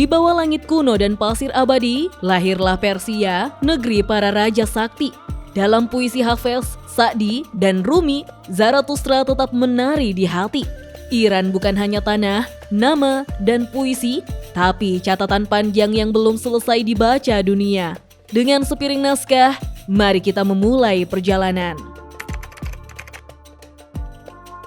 Di bawah langit kuno dan pasir abadi, lahirlah Persia, negeri para raja sakti. Dalam puisi Hafez, Sa'di, dan Rumi, Zarathustra tetap menari di hati. Iran bukan hanya tanah, nama, dan puisi, tapi catatan panjang yang belum selesai dibaca dunia. Dengan sepiring naskah, mari kita memulai perjalanan.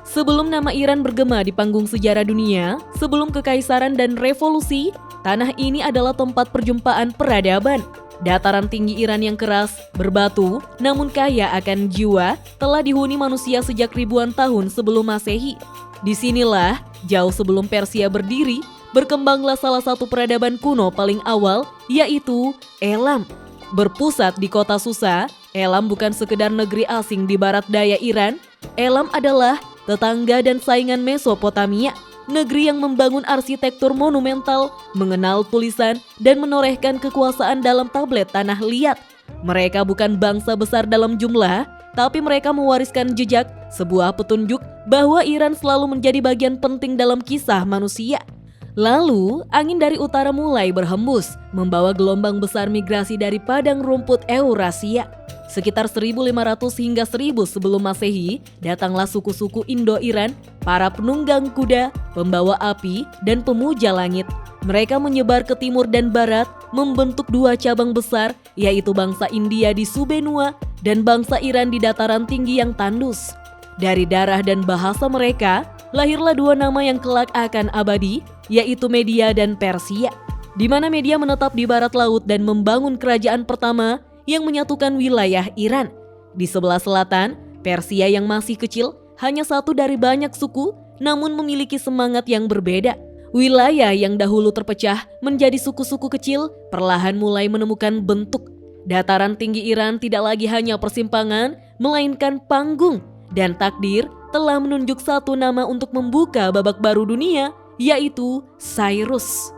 Sebelum nama Iran bergema di panggung sejarah dunia, sebelum kekaisaran dan revolusi, tanah ini adalah tempat perjumpaan peradaban. Dataran tinggi Iran yang keras, berbatu, namun kaya akan jiwa, telah dihuni manusia sejak ribuan tahun sebelum Masehi. Disinilah, jauh sebelum Persia berdiri, berkembanglah salah satu peradaban kuno paling awal, yaitu Elam. Berpusat di kota Susa, Elam bukan sekedar negeri asing di barat daya Iran. Elam adalah tetangga dan saingan Mesopotamia, negeri yang membangun arsitektur monumental, mengenal tulisan, dan menorehkan kekuasaan dalam tablet tanah liat. Mereka bukan bangsa besar dalam jumlah, tapi mereka mewariskan jejak, sebuah petunjuk bahwa Iran selalu menjadi bagian penting dalam kisah manusia. Lalu, angin dari utara mulai berhembus, membawa gelombang besar migrasi dari padang rumput Eurasia. Sekitar 1500 hingga 1000 sebelum Masehi, datanglah suku-suku Indo-Iran, para penunggang kuda, pembawa api, dan pemuja langit. Mereka menyebar ke timur dan barat, membentuk dua cabang besar, yaitu bangsa India di Subenua dan bangsa Iran di dataran tinggi yang tandus. Dari darah dan bahasa mereka, lahirlah dua nama yang kelak akan abadi, yaitu Media dan Persia, di mana Media menetap di barat laut dan membangun kerajaan pertama yang menyatukan wilayah Iran. Di sebelah selatan, Persia yang masih kecil, hanya satu dari banyak suku, namun memiliki semangat yang berbeda. Wilayah yang dahulu terpecah menjadi suku-suku kecil, perlahan mulai menemukan bentuk. Dataran tinggi Iran tidak lagi hanya persimpangan, melainkan panggung, dan takdir telah menunjuk satu nama untuk membuka babak baru dunia, yaitu Cyrus.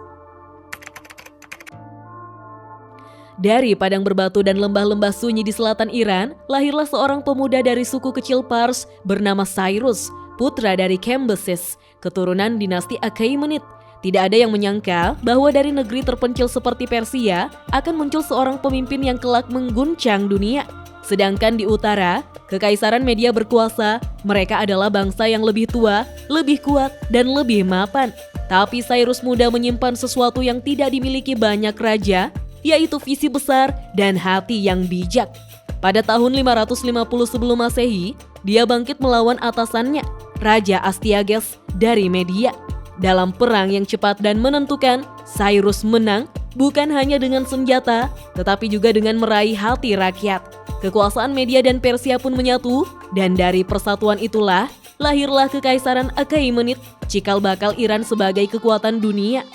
Dari padang berbatu dan lembah-lembah sunyi di selatan Iran, lahirlah seorang pemuda dari suku kecil Pars bernama Cyrus, putra dari Cambyses, keturunan dinasti Achaemenid. Tidak ada yang menyangka bahwa dari negeri terpencil seperti Persia akan muncul seorang pemimpin yang kelak mengguncang dunia. Sedangkan di utara, kekaisaran Media berkuasa, mereka adalah bangsa yang lebih tua, lebih kuat, dan lebih mapan. Tapi Cyrus muda menyimpan sesuatu yang tidak dimiliki banyak raja, yaitu visi besar dan hati yang bijak. Pada tahun 550 sebelum Masehi, dia bangkit melawan atasannya, Raja Astyages dari Media. Dalam perang yang cepat dan menentukan, Cyrus menang bukan hanya dengan senjata, tetapi juga dengan meraih hati rakyat. Kekuasaan Media dan Persia pun menyatu, dan dari persatuan itulah lahirlah Kekaisaran Achaemenid, cikal bakal Iran sebagai kekuatan dunia.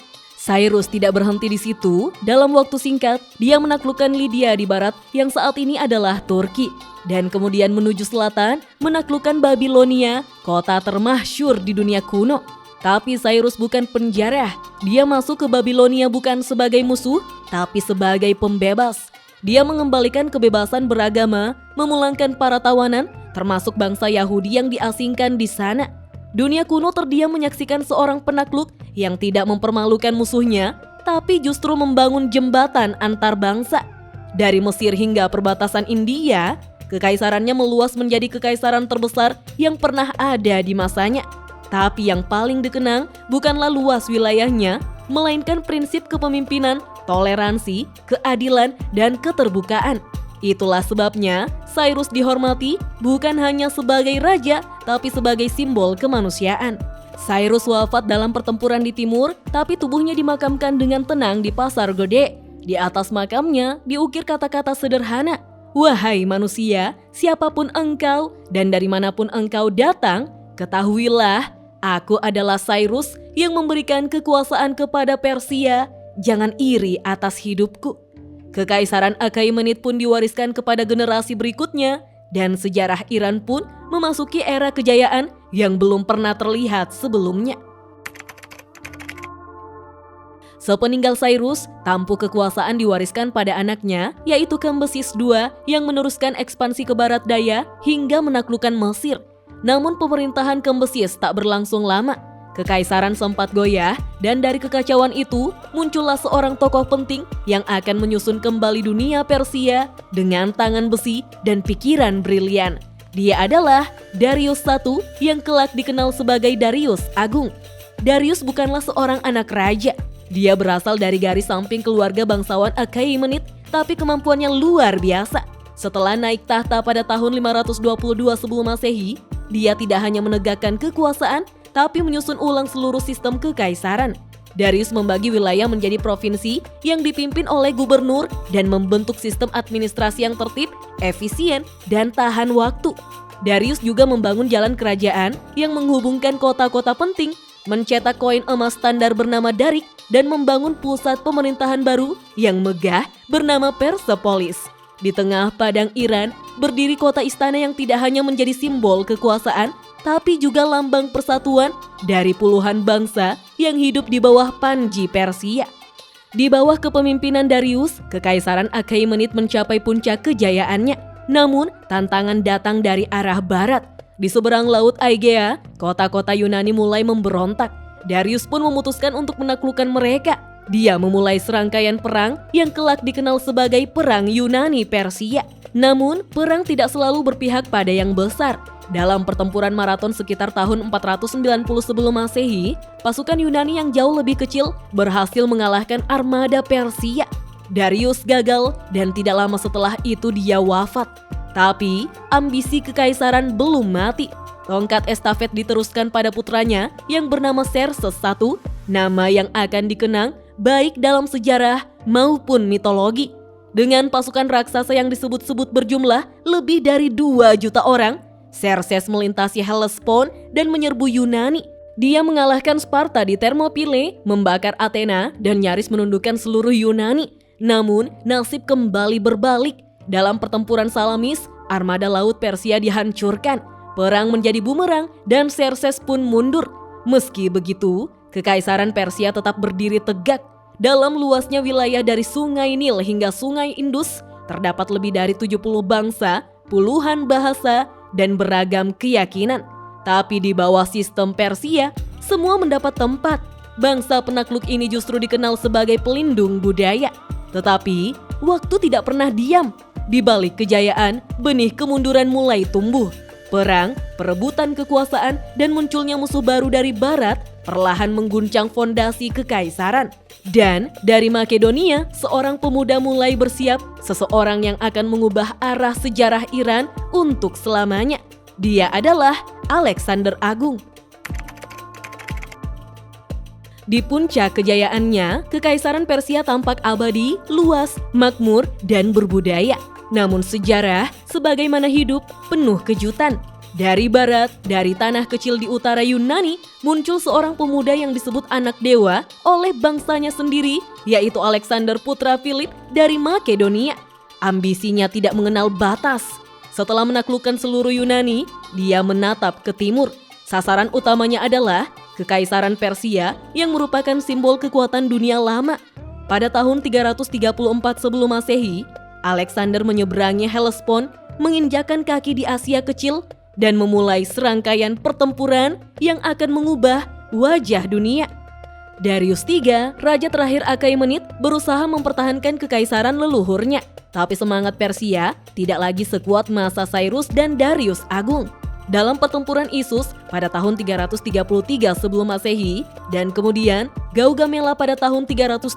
Cyrus tidak berhenti di situ. Dalam waktu singkat, dia menaklukkan Lydia di barat yang saat ini adalah Turki. Dan kemudian menuju selatan, menaklukkan Babilonia, kota termasyhur di dunia kuno. Tapi Cyrus bukan penjara. Dia masuk ke Babilonia bukan sebagai musuh, tapi sebagai pembebas. Dia mengembalikan kebebasan beragama, memulangkan para tawanan, termasuk bangsa Yahudi yang diasingkan di sana. Dunia kuno terdiam menyaksikan seorang penakluk yang tidak mempermalukan musuhnya, tapi justru membangun jembatan antar bangsa. Dari Mesir hingga perbatasan India, kekaisarannya meluas menjadi kekaisaran terbesar yang pernah ada di masanya. Tapi yang paling dikenang bukanlah luas wilayahnya, melainkan prinsip kepemimpinan, toleransi, keadilan, dan keterbukaan. Itulah sebabnya Cyrus dihormati bukan hanya sebagai raja, tapi sebagai simbol kemanusiaan. Cyrus wafat dalam pertempuran di timur, tapi tubuhnya dimakamkan dengan tenang di Pasar Gede. Di atas makamnya diukir kata-kata sederhana, "Wahai manusia, siapapun engkau dan dari manapun engkau datang, ketahuilah, aku adalah Cyrus yang memberikan kekuasaan kepada Persia. Jangan iri atas hidupku." Kekaisaran Achaemenid pun diwariskan kepada generasi berikutnya, dan sejarah Iran pun memasuki era kejayaan yang belum pernah terlihat sebelumnya. Sepeninggal Cyrus, tampuk kekuasaan diwariskan pada anaknya, yaitu Cambyses II yang meneruskan ekspansi ke barat daya hingga menaklukkan Mesir. Namun pemerintahan Cambyses tak berlangsung lama. Kekaisaran sempat goyah, dan dari kekacauan itu muncullah seorang tokoh penting yang akan menyusun kembali dunia Persia dengan tangan besi dan pikiran brilian. Dia adalah Darius I yang kelak dikenal sebagai Darius Agung. Darius bukanlah seorang anak raja. Dia berasal dari garis samping keluarga bangsawan Achaemenid, tapi kemampuannya luar biasa. Setelah naik tahta pada tahun 522 sebelum Masehi, dia tidak hanya menegakkan kekuasaan, tapi menyusun ulang seluruh sistem kekaisaran. Darius membagi wilayah menjadi provinsi yang dipimpin oleh gubernur dan membentuk sistem administrasi yang tertib, efisien, dan tahan waktu. Darius juga membangun jalan kerajaan yang menghubungkan kota-kota penting, mencetak koin emas standar bernama Darik, dan membangun pusat pemerintahan baru yang megah bernama Persepolis. Di tengah padang Iran, berdiri kota istana yang tidak hanya menjadi simbol kekuasaan, tapi juga lambang persatuan dari puluhan bangsa yang hidup di bawah panji Persia. Di bawah kepemimpinan Darius, Kekaisaran Achaemenid mencapai puncak kejayaannya. Namun, tantangan datang dari arah barat. Di seberang laut Aegea, kota-kota Yunani mulai memberontak. Darius pun memutuskan untuk menaklukkan mereka. Dia memulai serangkaian perang yang kelak dikenal sebagai Perang Yunani-Persia. Namun, perang tidak selalu berpihak pada yang besar. Dalam pertempuran maraton sekitar tahun 490 sebelum Masehi, pasukan Yunani yang jauh lebih kecil berhasil mengalahkan armada Persia. Darius gagal dan tidak lama setelah itu dia wafat. Tapi, ambisi kekaisaran belum mati. Tongkat estafet diteruskan pada putranya yang bernama Xerxes I, nama yang akan dikenang baik dalam sejarah maupun mitologi. Dengan pasukan raksasa yang disebut-sebut berjumlah lebih dari 2 juta orang, Xerxes melintasi Hellespont dan menyerbu Yunani. Dia mengalahkan Sparta di Thermopylae, membakar Athena, dan nyaris menundukkan seluruh Yunani. Namun, nasib kembali berbalik. Dalam pertempuran Salamis, armada laut Persia dihancurkan. Perang menjadi bumerang dan Xerxes pun mundur. Meski begitu, Kekaisaran Persia tetap berdiri tegak. Dalam luasnya wilayah dari Sungai Nil hingga Sungai Indus, terdapat lebih dari 70 bangsa, puluhan bahasa, dan beragam keyakinan. Tapi di bawah sistem Persia, semua mendapat tempat. Bangsa penakluk ini justru dikenal sebagai pelindung budaya. Tetapi, waktu tidak pernah diam. Di balik kejayaan, benih kemunduran mulai tumbuh. Perang, perebutan kekuasaan, dan munculnya musuh baru dari barat perlahan mengguncang fondasi kekaisaran. Dan dari Makedonia, seorang pemuda mulai bersiap, seseorang yang akan mengubah arah sejarah Iran untuk selamanya. Dia adalah Alexander Agung. Di puncak kejayaannya, Kekaisaran Persia tampak abadi, luas, makmur, dan berbudaya. Namun sejarah, sebagaimana hidup, penuh kejutan. Dari barat, dari tanah kecil di utara Yunani, muncul seorang pemuda yang disebut anak dewa oleh bangsanya sendiri, yaitu Alexander putra Philip dari Makedonia. Ambisinya tidak mengenal batas. Setelah menaklukkan seluruh Yunani, dia menatap ke timur. Sasaran utamanya adalah Kekaisaran Persia yang merupakan simbol kekuatan dunia lama. Pada tahun 334 sebelum Masehi, Alexander menyeberangi Hellespont, menginjakan kaki di Asia Kecil, dan memulai serangkaian pertempuran yang akan mengubah wajah dunia. Darius III, raja terakhir Achaemenid, berusaha mempertahankan kekaisaran leluhurnya. Tapi semangat Persia tidak lagi sekuat masa Cyrus dan Darius Agung. Dalam pertempuran Issus pada tahun 333 sebelum Masehi, dan kemudian Gaugamela pada tahun 331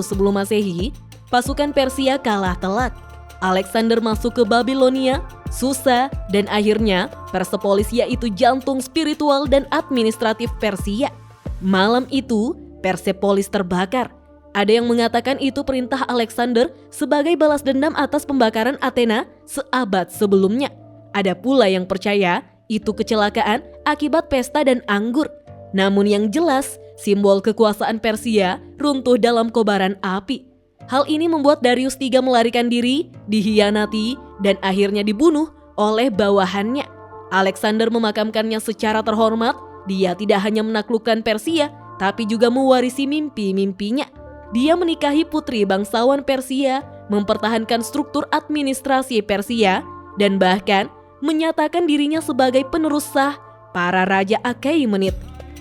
sebelum Masehi, pasukan Persia kalah telak. Alexander masuk ke Babilonia, Susa, dan akhirnya Persepolis, yaitu jantung spiritual dan administratif Persia. Malam itu, Persepolis terbakar. Ada yang mengatakan itu perintah Alexander sebagai balas dendam atas pembakaran Athena seabad sebelumnya. Ada pula yang percaya itu kecelakaan akibat pesta dan anggur. Namun yang jelas, simbol kekuasaan Persia runtuh dalam kobaran api. Hal ini membuat Darius III melarikan diri, dihianati, dan akhirnya dibunuh oleh bawahannya. Alexander memakamkannya secara terhormat. Dia tidak hanya menaklukkan Persia, tapi juga mewarisi mimpi-mimpinya. Dia menikahi putri bangsawan Persia, mempertahankan struktur administrasi Persia, dan bahkan menyatakan dirinya sebagai penerus sah para raja Achaemenid.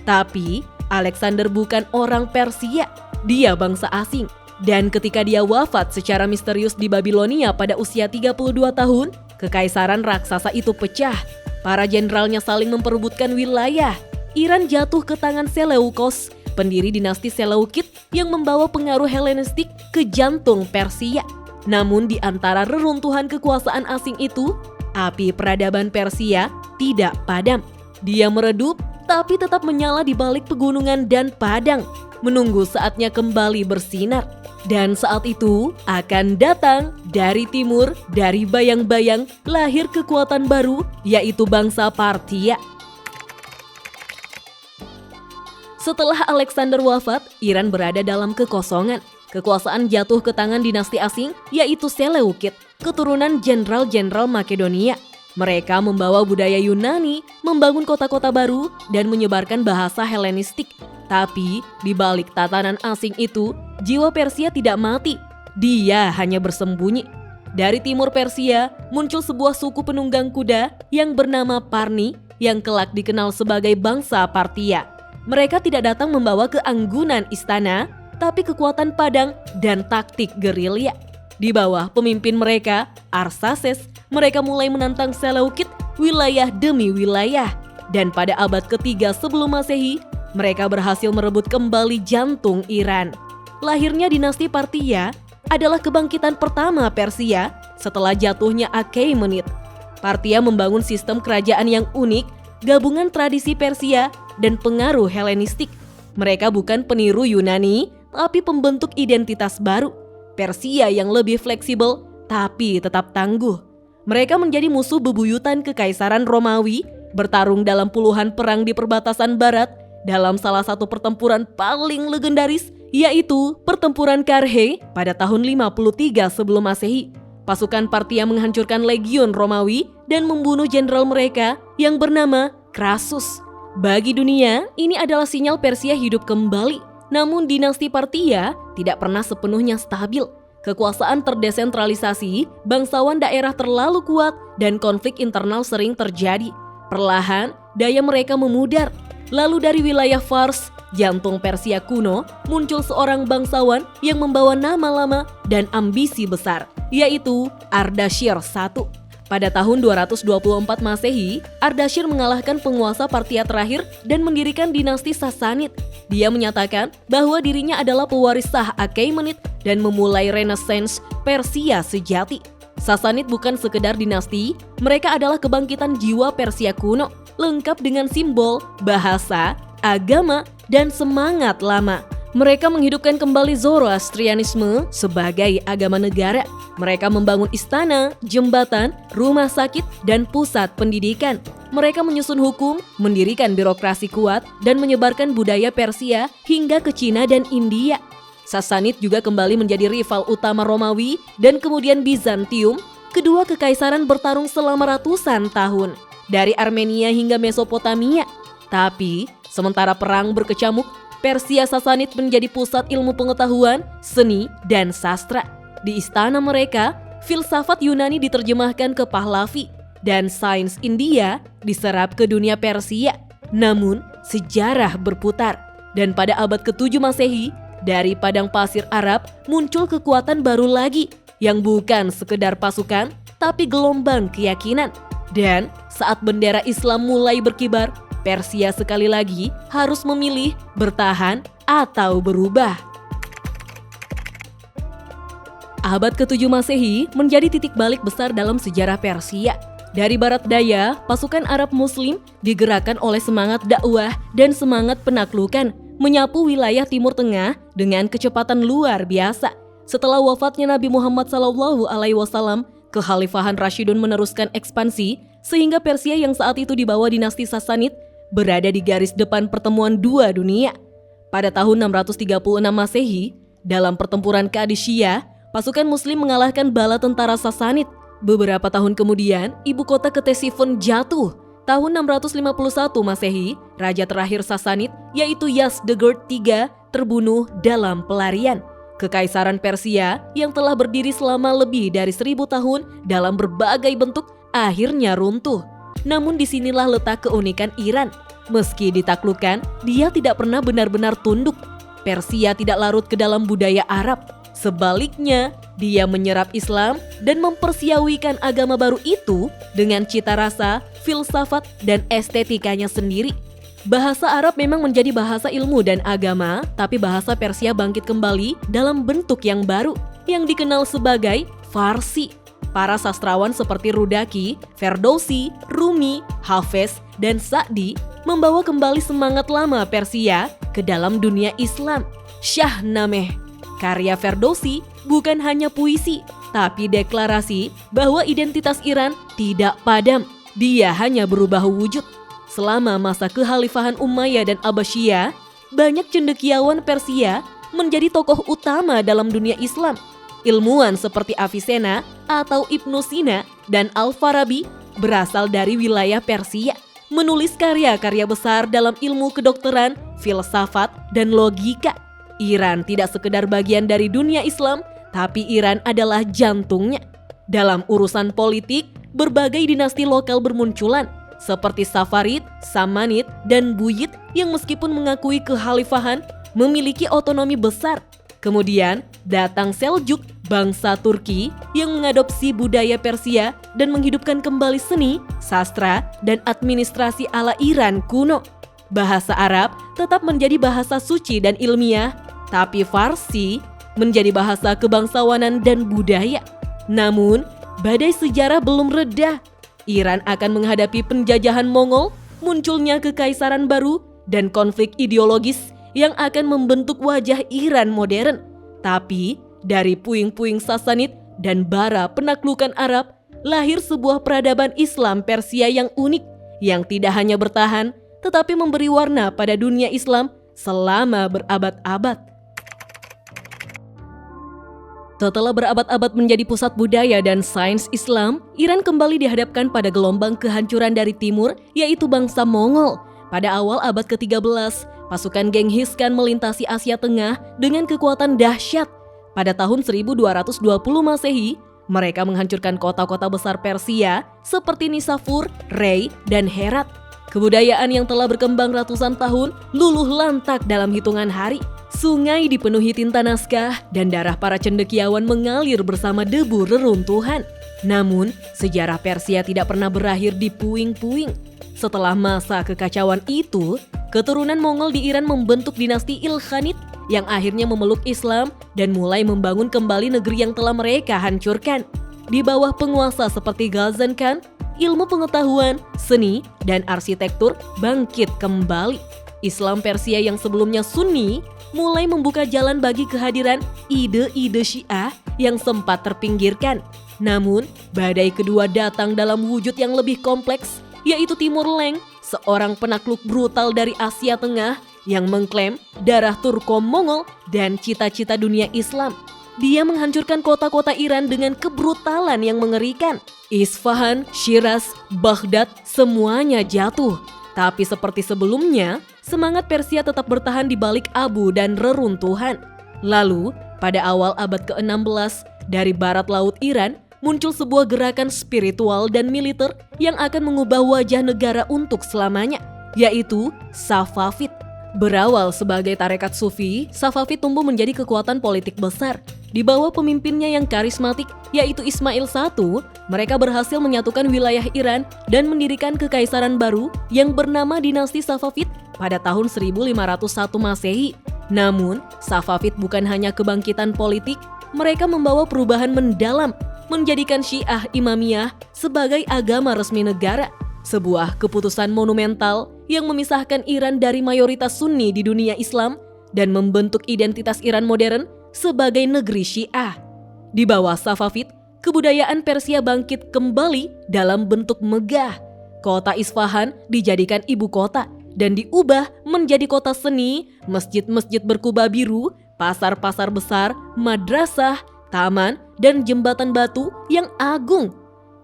Tapi Alexander bukan orang Persia, dia bangsa asing. Dan ketika dia wafat secara misterius di Babilonia pada usia 32 tahun, kekaisaran raksasa itu pecah. Para jenderalnya saling memperebutkan wilayah. Iran jatuh ke tangan Seleukos, pendiri dinasti Seleukid yang membawa pengaruh Helenistik ke jantung Persia. Namun di antara reruntuhan kekuasaan asing itu, api peradaban Persia tidak padam. Dia meredup tapi tetap menyala di balik pegunungan dan padang, menunggu saatnya kembali bersinar. Dan saat itu akan datang dari timur, dari bayang-bayang lahir kekuatan baru, yaitu bangsa Parthia. Setelah Alexander wafat, Iran berada dalam kekosongan. Kekuasaan jatuh ke tangan dinasti asing, yaitu Seleukid, keturunan jenderal-jenderal Makedonia. Mereka membawa budaya Yunani, membangun kota-kota baru, dan menyebarkan bahasa Helenistik. Tapi, di balik tatanan asing itu, jiwa Persia tidak mati. Dia hanya bersembunyi. Dari timur Persia, muncul sebuah suku penunggang kuda yang bernama Parni, yang kelak dikenal sebagai bangsa Parthia. Mereka tidak datang membawa keanggunan istana, tapi kekuatan padang dan taktik gerilya. Di bawah pemimpin mereka, Arsaces, mereka mulai menantang Seleukid wilayah demi wilayah. Dan pada abad ketiga sebelum Masehi, mereka berhasil merebut kembali jantung Iran. Lahirnya dinasti Parthia adalah kebangkitan pertama Persia setelah jatuhnya Achaemenid. Parthia membangun sistem kerajaan yang unik, gabungan tradisi Persia dan pengaruh Helenistik. Mereka bukan peniru Yunani, tapi pembentuk identitas baru. Persia yang lebih fleksibel, tapi tetap tangguh. Mereka menjadi musuh bebuyutan Kekaisaran Romawi, bertarung dalam puluhan perang di perbatasan barat, dalam salah satu pertempuran paling legendaris, yaitu Pertempuran Karrhei pada tahun 53 sebelum Masehi. Pasukan Parthia menghancurkan legiun Romawi dan membunuh jenderal mereka yang bernama Crassus. Bagi dunia, ini adalah sinyal Persia hidup kembali. Namun dinasti Parthia tidak pernah sepenuhnya stabil. Kekuasaan terdesentralisasi, bangsawan daerah terlalu kuat, dan konflik internal sering terjadi. Perlahan, daya mereka memudar. Lalu dari wilayah Fars, jantung Persia kuno, muncul seorang bangsawan yang membawa nama lama dan ambisi besar, yaitu Ardashir I. Pada tahun 224 Masehi, Ardashir mengalahkan penguasa Parthia terakhir dan mendirikan dinasti Sasanid. Dia menyatakan bahwa dirinya adalah pewaris sah Achaemenid dan memulai renaissance Persia sejati. Sasanid bukan sekedar dinasti, mereka adalah kebangkitan jiwa Persia kuno, lengkap dengan simbol, bahasa, agama, dan semangat lama. Mereka menghidupkan kembali Zoroastrianisme sebagai agama negara. Mereka membangun istana, jembatan, rumah sakit, dan pusat pendidikan. Mereka menyusun hukum, mendirikan birokrasi kuat, dan menyebarkan budaya Persia hingga ke Cina dan India. Sasanid juga kembali menjadi rival utama Romawi dan kemudian Bizantium. Kedua kekaisaran bertarung selama ratusan tahun, dari Armenia hingga Mesopotamia. Tapi, sementara perang berkecamuk, Persia Sasanid menjadi pusat ilmu pengetahuan, seni, dan sastra. Di istana mereka, filsafat Yunani diterjemahkan ke Pahlavi, dan sains India diserap ke dunia Persia. Namun, sejarah berputar, dan pada abad ke-7 Masehi, dari padang pasir Arab muncul kekuatan baru lagi, yang bukan sekedar pasukan, tapi gelombang keyakinan. Dan saat bendera Islam mulai berkibar, Persia sekali lagi harus memilih bertahan atau berubah. Abad ke-7 Masehi menjadi titik balik besar dalam sejarah Persia. Dari barat daya, pasukan Arab Muslim digerakkan oleh semangat dakwah dan semangat penaklukan, menyapu wilayah Timur Tengah dengan kecepatan luar biasa. Setelah wafatnya Nabi Muhammad SAW, kekhalifahan Rashidun meneruskan ekspansi sehingga Persia yang saat itu dibawa dinasti Sasanid berada di garis depan pertemuan dua dunia. Pada tahun 636 Masehi, dalam pertempuran Qadisiyah, pasukan Muslim mengalahkan bala tentara Sasanid. Beberapa tahun kemudian, ibu kota Ktesiphon jatuh. Tahun 651 Masehi, raja terakhir Sasanid, yaitu Yazdegerd III, terbunuh dalam pelarian. Kekaisaran Persia yang telah berdiri selama lebih dari 1000 tahun dalam berbagai bentuk akhirnya runtuh. Namun disinilah letak keunikan Iran. Meski ditaklukkan, dia tidak pernah benar-benar tunduk. Persia tidak larut ke dalam budaya Arab. Sebaliknya, dia menyerap Islam dan mempersiawikan agama baru itu dengan cita rasa, filsafat, dan estetikanya sendiri. Bahasa Arab memang menjadi bahasa ilmu dan agama, tapi bahasa Persia bangkit kembali dalam bentuk yang baru, yang dikenal sebagai Farsi. Para sastrawan seperti Rudaki, Ferdowsi, Rumi, Hafez, dan Sa'di membawa kembali semangat lama Persia ke dalam dunia Islam. Shahnameh, karya Ferdowsi, bukan hanya puisi, tapi deklarasi bahwa identitas Iran tidak padam. Dia hanya berubah wujud. Selama masa kekhalifahan Umayyah dan Abbasiyah, banyak cendekiawan Persia menjadi tokoh utama dalam dunia Islam. Ilmuwan seperti Avicenna atau Ibnu Sina dan Al-Farabi berasal dari wilayah Persia, menulis karya-karya besar dalam ilmu kedokteran, filsafat, dan logika. Iran tidak sekedar bagian dari dunia Islam, tapi Iran adalah jantungnya. Dalam urusan politik, berbagai dinasti lokal bermunculan, seperti Safarid, Samanid, dan Buyid yang meskipun mengakui kekhalifahan, memiliki otonomi besar. Kemudian datang Seljuk, bangsa Turki yang mengadopsi budaya Persia dan menghidupkan kembali seni, sastra, dan administrasi ala Iran kuno. Bahasa Arab tetap menjadi bahasa suci dan ilmiah, tapi Farsi menjadi bahasa kebangsawanan dan budaya. Namun, badai sejarah belum reda. Iran akan menghadapi penjajahan Mongol, munculnya kekaisaran baru, dan konflik ideologis yang akan membentuk wajah Iran modern. Tapi, dari puing-puing Sasanid dan bara penaklukan Arab, lahir sebuah peradaban Islam Persia yang unik, yang tidak hanya bertahan, tetapi memberi warna pada dunia Islam selama berabad-abad. Setelah berabad-abad menjadi pusat budaya dan sains Islam, Iran kembali dihadapkan pada gelombang kehancuran dari timur, yaitu bangsa Mongol. Pada awal abad ke-13, pasukan Genghis Khan melintasi Asia Tengah dengan kekuatan dahsyat. Pada tahun 1220 Masehi, mereka menghancurkan kota-kota besar Persia seperti Nishapur, Rey, dan Herat. Kebudayaan yang telah berkembang ratusan tahun luluh lantak dalam hitungan hari. Sungai dipenuhi tinta naskah dan darah para cendekiawan mengalir bersama debu reruntuhan. Namun, sejarah Persia tidak pernah berakhir di puing-puing. Setelah masa kekacauan itu, keturunan Mongol di Iran membentuk dinasti Ilkhanid yang akhirnya memeluk Islam dan mulai membangun kembali negeri yang telah mereka hancurkan. Di bawah penguasa seperti Ghazan Khan, ilmu pengetahuan, seni, dan arsitektur bangkit kembali. Islam Persia yang sebelumnya Sunni mulai membuka jalan bagi kehadiran ide-ide Syiah yang sempat terpinggirkan. Namun, badai kedua datang dalam wujud yang lebih kompleks, yaitu Timur Leng, seorang penakluk brutal dari Asia Tengah yang mengklaim darah Turko-Mongol dan cita-cita dunia Islam. Dia menghancurkan kota-kota Iran dengan kebrutalan yang mengerikan. Isfahan, Shiraz, Baghdad, semuanya jatuh. Tapi seperti sebelumnya, semangat Persia tetap bertahan di balik abu dan reruntuhan. Lalu, pada awal abad ke-16, dari barat laut Iran, muncul sebuah gerakan spiritual dan militer yang akan mengubah wajah negara untuk selamanya, yaitu Safavid. Berawal sebagai tarekat Sufi, Safavid tumbuh menjadi kekuatan politik besar. Di bawah pemimpinnya yang karismatik, yaitu Ismail I, mereka berhasil menyatukan wilayah Iran dan mendirikan kekaisaran baru yang bernama dinasti Safavid pada tahun 1501 Masehi. Namun, Safavid bukan hanya kebangkitan politik, mereka membawa perubahan mendalam, menjadikan Syiah Imamiyah sebagai agama resmi negara. Sebuah keputusan monumental yang memisahkan Iran dari mayoritas Sunni di dunia Islam dan membentuk identitas Iran modern sebagai negeri Syiah. Di bawah Safavid, kebudayaan Persia bangkit kembali dalam bentuk megah. Kota Isfahan dijadikan ibu kota dan diubah menjadi kota seni, masjid-masjid berkubah biru, pasar-pasar besar, madrasah, taman, dan jembatan batu yang agung.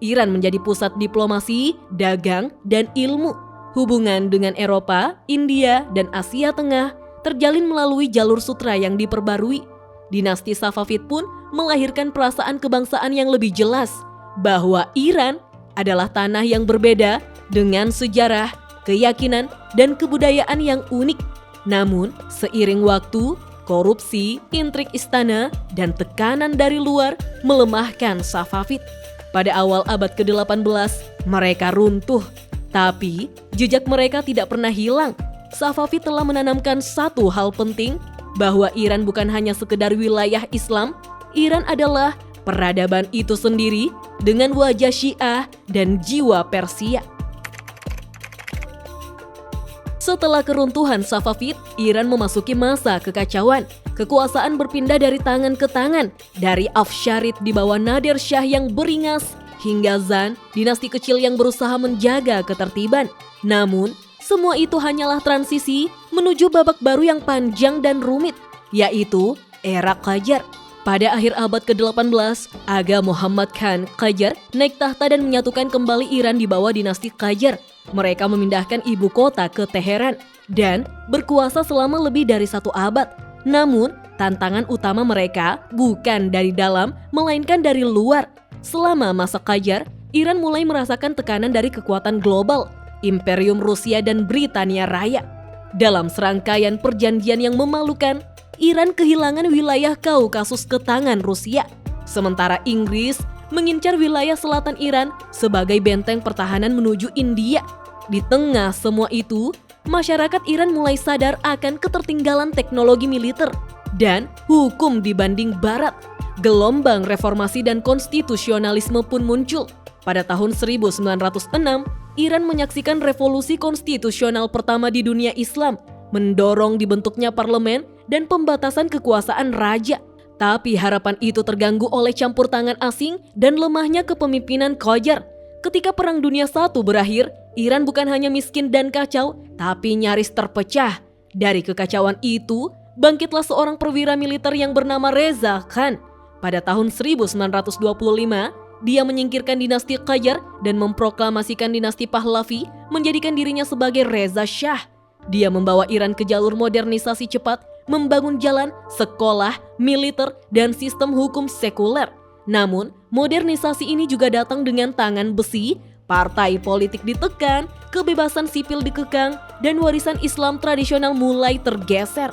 Iran menjadi pusat diplomasi, dagang, dan ilmu. Hubungan dengan Eropa, India, dan Asia Tengah terjalin melalui jalur sutra yang diperbarui. Dinasti Safavid pun melahirkan perasaan kebangsaan yang lebih jelas bahwa Iran adalah tanah yang berbeda dengan sejarah, keyakinan, dan kebudayaan yang unik. Namun, seiring waktu, korupsi, intrik istana, dan tekanan dari luar melemahkan Safavid. Pada awal abad ke-18, mereka runtuh. Tapi, jejak mereka tidak pernah hilang. Safavid telah menanamkan satu hal penting, bahwa Iran bukan hanya sekedar wilayah Islam, Iran adalah peradaban itu sendiri dengan wajah Syiah dan jiwa Persia. Setelah keruntuhan Safavid, Iran memasuki masa kekacauan. Kekuasaan berpindah dari tangan ke tangan, dari Afsharid di bawah Nadir Shah yang beringas, hingga Zan, dinasti kecil yang berusaha menjaga ketertiban. Namun, semua itu hanyalah transisi menuju babak baru yang panjang dan rumit, yaitu era Qajar. Pada akhir abad ke-18, Aga Muhammad Khan Qajar naik tahta dan menyatukan kembali Iran di bawah dinasti Qajar. Mereka memindahkan ibu kota ke Teheran dan berkuasa selama lebih dari 1 abad. Namun, tantangan utama mereka bukan dari dalam, melainkan dari luar. Selama masa Qajar, Iran mulai merasakan tekanan dari kekuatan global, Imperium Rusia dan Britania Raya. Dalam serangkaian perjanjian yang memalukan, Iran kehilangan wilayah Kaukasus ke tangan Rusia. Sementara Inggris mengincar wilayah selatan Iran sebagai benteng pertahanan menuju India. Di tengah semua itu, masyarakat Iran mulai sadar akan ketertinggalan teknologi militer dan hukum dibanding Barat. Gelombang reformasi dan konstitusionalisme pun muncul. Pada tahun 1906, Iran menyaksikan revolusi konstitusional pertama di dunia Islam, mendorong dibentuknya parlemen dan pembatasan kekuasaan raja. Tapi harapan itu terganggu oleh campur tangan asing dan lemahnya kepemimpinan Qajar. Ketika Perang Dunia I berakhir, Iran bukan hanya miskin dan kacau, tapi nyaris terpecah. Dari kekacauan itu, bangkitlah seorang perwira militer yang bernama Reza Khan. Pada tahun 1925, dia menyingkirkan dinasti Qajar dan memproklamasikan dinasti Pahlavi, menjadikan dirinya sebagai Reza Shah. Dia membawa Iran ke jalur modernisasi cepat, membangun jalan, sekolah, militer, dan sistem hukum sekuler. Namun, modernisasi ini juga datang dengan tangan besi, partai politik ditekan, kebebasan sipil dikekang, dan warisan Islam tradisional mulai tergeser.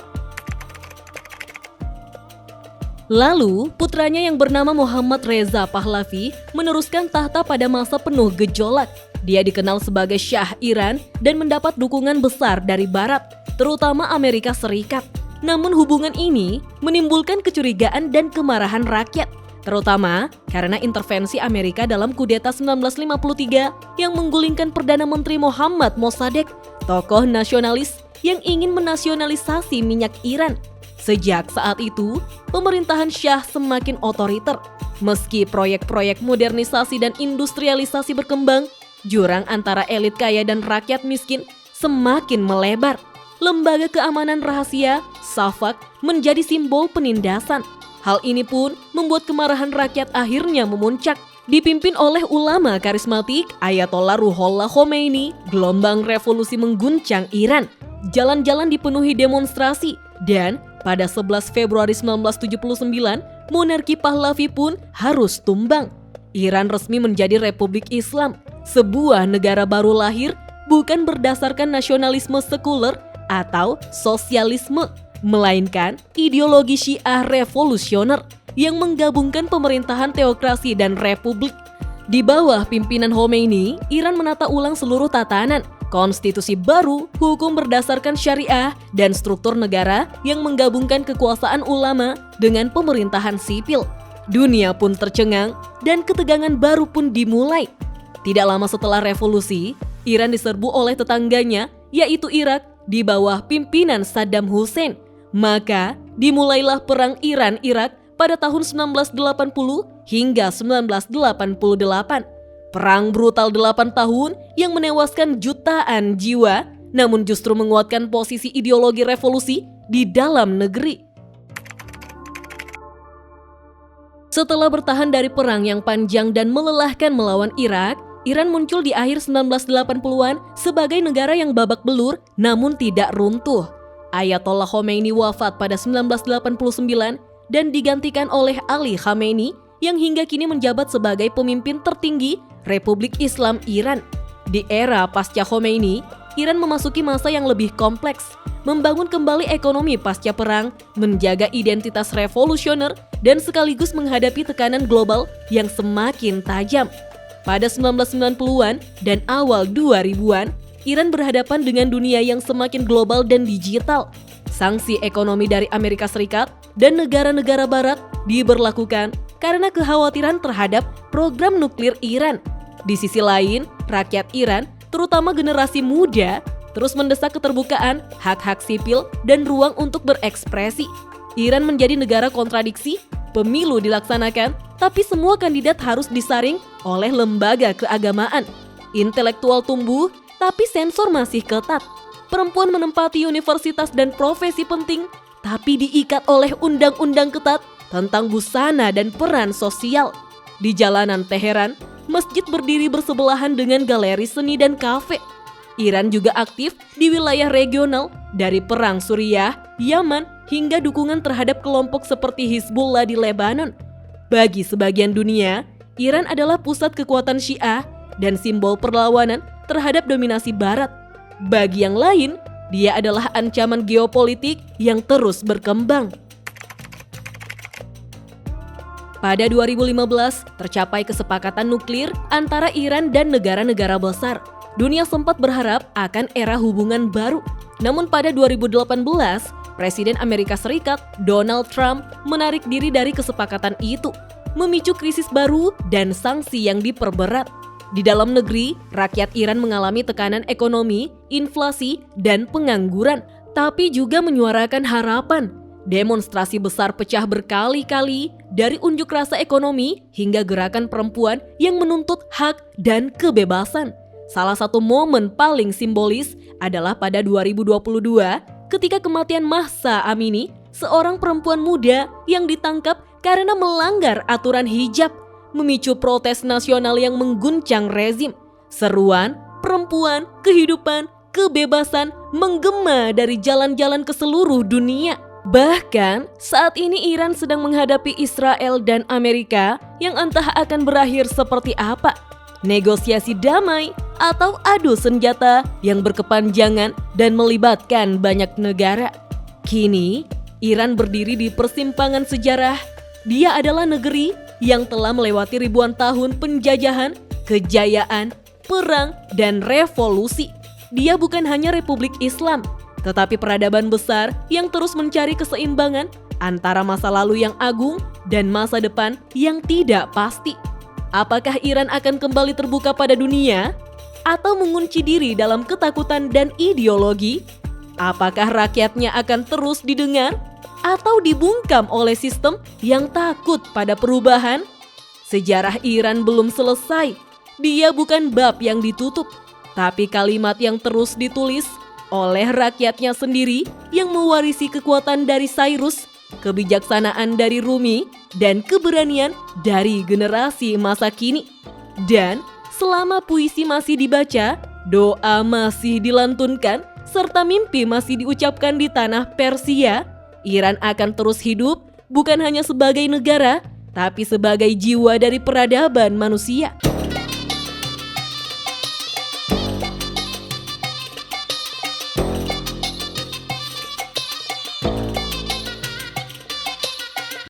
Lalu, putranya yang bernama Muhammad Reza Pahlavi meneruskan tahta pada masa penuh gejolak. Dia dikenal sebagai Syah Iran dan mendapat dukungan besar dari Barat, terutama Amerika Serikat. Namun hubungan ini menimbulkan kecurigaan dan kemarahan rakyat, terutama karena intervensi Amerika dalam kudeta 1953 yang menggulingkan Perdana Menteri Mohammad Mossadegh, tokoh nasionalis yang ingin menasionalisasi minyak Iran. Sejak saat itu, pemerintahan Syah semakin otoriter. Meski proyek-proyek modernisasi dan industrialisasi berkembang, jurang antara elit kaya dan rakyat miskin semakin melebar. Lembaga keamanan rahasia, SAVAK, menjadi simbol penindasan. Hal ini pun membuat kemarahan rakyat akhirnya memuncak. Dipimpin oleh ulama karismatik Ayatollah Ruhollah Khomeini, gelombang revolusi mengguncang Iran. Jalan-jalan dipenuhi demonstrasi dan pada 11 Februari 1979, monarki Pahlavi pun harus tumbang. Iran resmi menjadi Republik Islam, sebuah negara baru lahir bukan berdasarkan nasionalisme sekuler atau sosialisme, melainkan ideologi Syiah revolusioner yang menggabungkan pemerintahan teokrasi dan republik. Di bawah pimpinan Khomeini, Iran menata ulang seluruh tatanan, konstitusi baru, hukum berdasarkan syariah, dan struktur negara yang menggabungkan kekuasaan ulama dengan pemerintahan sipil. Dunia pun tercengang dan ketegangan baru pun dimulai. Tidak lama setelah revolusi, Iran diserbu oleh tetangganya, yaitu Irak, di bawah pimpinan Saddam Hussein. Maka dimulailah perang Iran-Irak pada tahun 1980 hingga 1988. Perang brutal 8 tahun yang menewaskan jutaan jiwa, namun justru menguatkan posisi ideologi revolusi di dalam negeri. Setelah bertahan dari perang yang panjang dan melelahkan melawan Irak, Iran muncul di akhir 1980-an sebagai negara yang babak belur namun tidak runtuh. Ayatollah Khomeini wafat pada 1989 dan digantikan oleh Ali Khamenei yang hingga kini menjabat sebagai pemimpin tertinggi Republik Islam Iran. Di era pasca Khomeini, Iran memasuki masa yang lebih kompleks, membangun kembali ekonomi pasca perang, menjaga identitas revolusioner, dan sekaligus menghadapi tekanan global yang semakin tajam. Pada 1990-an dan awal 2000-an, Iran berhadapan dengan dunia yang semakin global dan digital. Sanksi ekonomi dari Amerika Serikat dan negara-negara barat diberlakukan karena kekhawatiran terhadap program nuklir Iran. Di sisi lain, rakyat Iran, terutama generasi muda, terus mendesak keterbukaan, hak-hak sipil, dan ruang untuk berekspresi. Iran menjadi negara kontradiksi, pemilu dilaksanakan, tapi semua kandidat harus disaring oleh lembaga keagamaan. Intelektual tumbuh, tapi sensor masih ketat. Perempuan menempati universitas dan profesi penting, tapi diikat oleh undang-undang ketat tentang busana dan peran sosial. Di jalanan Teheran, masjid berdiri bersebelahan dengan galeri seni dan kafe. Iran juga aktif di wilayah regional, dari perang Suriah, Yaman, hingga dukungan terhadap kelompok seperti Hizbullah di Lebanon. Bagi sebagian dunia, Iran adalah pusat kekuatan Syiah dan simbol perlawanan terhadap dominasi Barat. Bagi yang lain, dia adalah ancaman geopolitik yang terus berkembang. Pada 2015, tercapai kesepakatan nuklir antara Iran dan negara-negara besar. Dunia sempat berharap akan era hubungan baru. Namun pada 2018, Presiden Amerika Serikat Donald Trump menarik diri dari kesepakatan itu, memicu krisis baru dan sanksi yang diperberat. Di dalam negeri, rakyat Iran mengalami tekanan ekonomi, inflasi, dan pengangguran, tapi juga menyuarakan harapan. Demonstrasi besar pecah berkali-kali, dari unjuk rasa ekonomi hingga gerakan perempuan yang menuntut hak dan kebebasan. Salah satu momen paling simbolis adalah pada 2022 ketika kematian Mahsa Amini, seorang perempuan muda yang ditangkap karena melanggar aturan hijab, memicu protes nasional yang mengguncang rezim. Seruan, perempuan, kehidupan, kebebasan menggema dari jalan-jalan ke seluruh dunia. Bahkan saat ini Iran sedang menghadapi Israel dan Amerika yang entah akan berakhir seperti apa. Negosiasi damai atau adu senjata yang berkepanjangan dan melibatkan banyak negara. Kini, Iran berdiri di persimpangan sejarah. Dia adalah negeri yang telah melewati ribuan tahun penjajahan, kejayaan, perang, dan revolusi. Dia bukan hanya Republik Islam, tetapi peradaban besar yang terus mencari keseimbangan antara masa lalu yang agung dan masa depan yang tidak pasti. Apakah Iran akan kembali terbuka pada dunia? Atau mengunci diri dalam ketakutan dan ideologi? Apakah rakyatnya akan terus didengar? Atau dibungkam oleh sistem yang takut pada perubahan? Sejarah Iran belum selesai. Dia bukan bab yang ditutup, tapi kalimat yang terus ditulis oleh rakyatnya sendiri yang mewarisi kekuatan dari Cyrus, kebijaksanaan dari Rumi, dan keberanian dari generasi masa kini. Dan selama puisi masih dibaca, doa masih dilantunkan, serta mimpi masih diucapkan di tanah Persia, Iran akan terus hidup bukan hanya sebagai negara, tapi sebagai jiwa dari peradaban manusia.